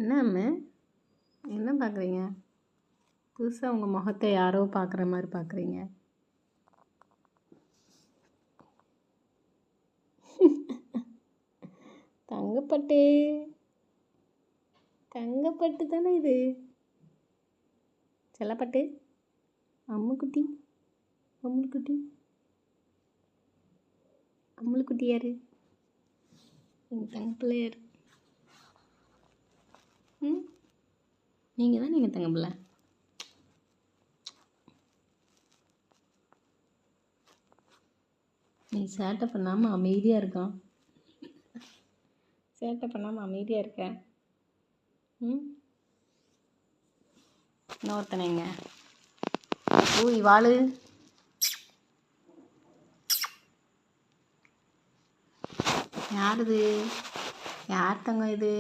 என்ன அம்மு என்ன பார்க்குறீங்க? புதுசாக உங்கள் முகத்தை யாரோ பார்க்குற மாதிரி பார்க்குறீங்க. தங்கப்பட்டு தங்கப்பட்டு தானே இது. செல்லப்பட்டு அம்முக்குட்டி அம்முக்குட்டி அம்முக்குட்டி யாரு? எங்கள் தங்க பிள்ளை யார்? ம் நீங்கள் தான் நீங்கள் தங்க பிள்ளை. நீ சேட்டை பண்ணாமல் அமைதியாக இருக்கான். சேட்டை பண்ணாமல் அமைதியாக இருக்கேன். ம் இன்னொருத்தனைங்க ஊய் வாழு. யார் இது? யார் தங்கம் இது?